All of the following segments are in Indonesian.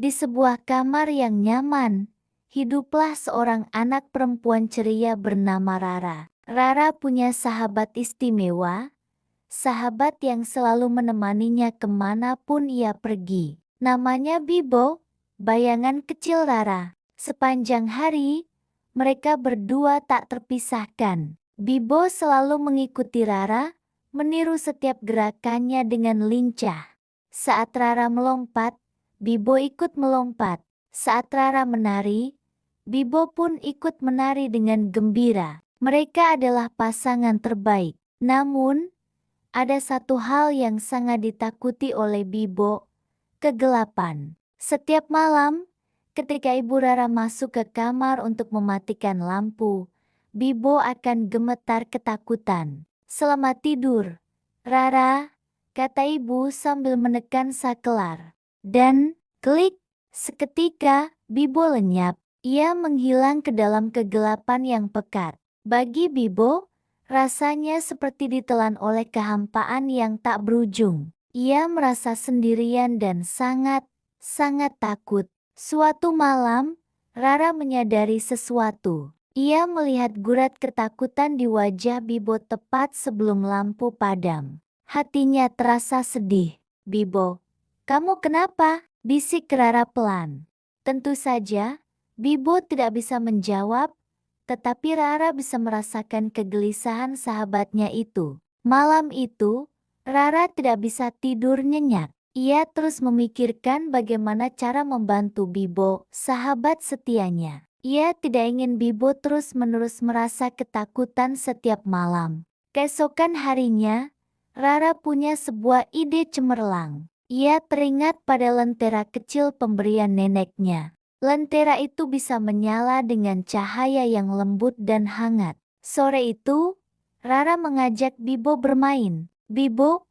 Di sebuah kamar yang nyaman, hiduplah seorang anak perempuan ceria bernama Rara. Rara punya sahabat istimewa, sahabat yang selalu menemaninya kemanapun ia pergi. Namanya Bibo, bayangan kecil Rara. Sepanjang hari, mereka berdua tak terpisahkan. Bibo selalu mengikuti Rara, meniru setiap gerakannya dengan lincah. Saat Rara melompat, Bibo ikut melompat. Saat Rara menari, Bibo pun ikut menari dengan gembira. Mereka adalah pasangan terbaik. Namun, ada satu hal yang sangat ditakuti oleh Bibo, kegelapan. Setiap malam, ketika Ibu Rara masuk ke kamar untuk mematikan lampu, Bibo akan gemetar ketakutan. "Selamat tidur, Rara," kata ibu sambil menekan sakelar. Dan, klik, seketika, Bibo lenyap. Ia menghilang ke dalam kegelapan yang pekat. Bagi Bibo, rasanya seperti ditelan oleh kehampaan yang tak berujung. Ia merasa sendirian dan sangat takut. Suatu malam, Rara menyadari sesuatu. Ia melihat gurat ketakutan di wajah Bibo tepat sebelum lampu padam. Hatinya terasa sedih. "Bibo, kamu kenapa?" bisik Rara pelan. Tentu saja, Bibo tidak bisa menjawab, tetapi Rara bisa merasakan kegelisahan sahabatnya itu. Malam itu, Rara tidak bisa tidur nyenyak. Ia terus memikirkan bagaimana cara membantu Bibo, sahabat setianya. Ia tidak ingin Bibo terus-menerus merasa ketakutan setiap malam. Keesokan harinya, Rara punya sebuah ide cemerlang. Ia teringat pada lentera kecil pemberian neneknya. Lentera itu bisa menyala dengan cahaya yang lembut dan hangat. Sore itu, Rara mengajak Bibo bermain. "Bibo,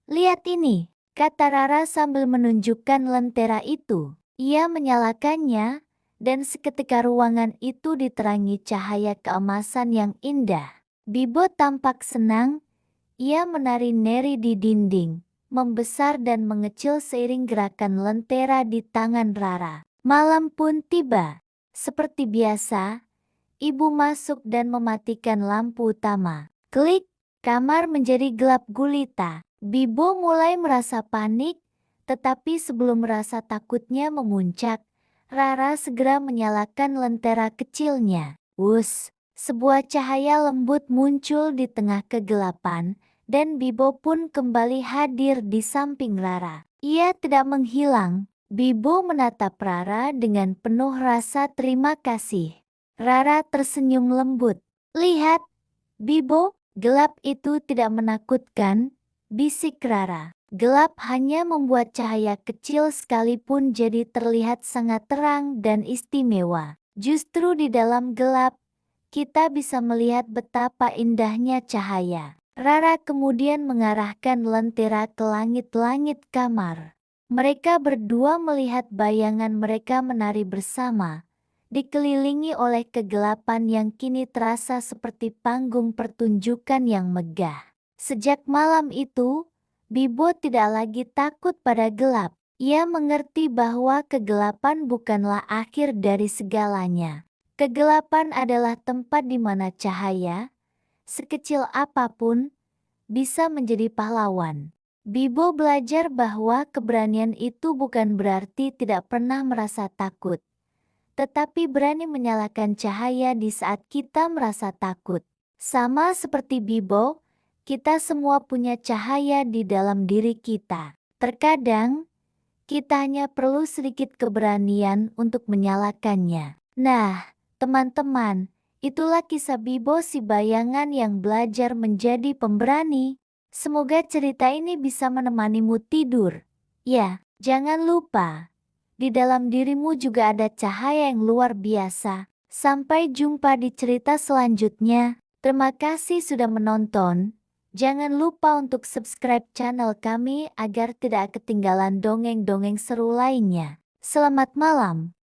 lihat ini," kata Rara sambil menunjukkan lentera itu. Ia menyalakannya, dan seketika ruangan itu diterangi cahaya keemasan yang indah. Bibo tampak senang. Ia menari-nari di dinding, membesar dan mengecil seiring gerakan lentera di tangan Rara. Malam pun tiba. Seperti biasa, ibu masuk dan mematikan lampu utama. Klik, kamar menjadi gelap gulita. Bibo mulai merasa panik, tetapi sebelum rasa takutnya memuncak, Rara segera menyalakan lentera kecilnya. Wus, sebuah cahaya lembut muncul di tengah kegelapan, dan Bibo pun kembali hadir di samping Rara. Ia tidak menghilang. Bibo menatap Rara dengan penuh rasa terima kasih. Rara tersenyum lembut. "Lihat, Bibo, gelap itu tidak menakutkan," bisik Rara. "Gelap hanya membuat cahaya kecil sekalipun jadi terlihat sangat terang dan istimewa. Justru di dalam gelap, kita bisa melihat betapa indahnya cahaya." Rara kemudian mengarahkan lentera ke langit-langit kamar. Mereka berdua melihat bayangan mereka menari bersama, dikelilingi oleh kegelapan yang kini terasa seperti panggung pertunjukan yang megah. Sejak malam itu, Bibo tidak lagi takut pada gelap. Ia mengerti bahwa kegelapan bukanlah akhir dari segalanya. Kegelapan adalah tempat di mana cahaya, sekecil apapun, bisa menjadi pahlawan. Bibo belajar bahwa keberanian itu bukan berarti tidak pernah merasa takut, tetapi berani menyalakan cahaya di saat kita merasa takut. Sama seperti Bibo, kita semua punya cahaya di dalam diri kita. Terkadang, kita hanya perlu sedikit keberanian untuk menyalakannya. Nah, teman-teman, itulah kisah Bibo si bayangan yang belajar menjadi pemberani. Semoga cerita ini bisa menemanimu tidur. Ya, jangan lupa, di dalam dirimu juga ada cahaya yang luar biasa. Sampai jumpa di cerita selanjutnya. Terima kasih sudah menonton. Jangan lupa untuk subscribe channel kami agar tidak ketinggalan dongeng-dongeng seru lainnya. Selamat malam.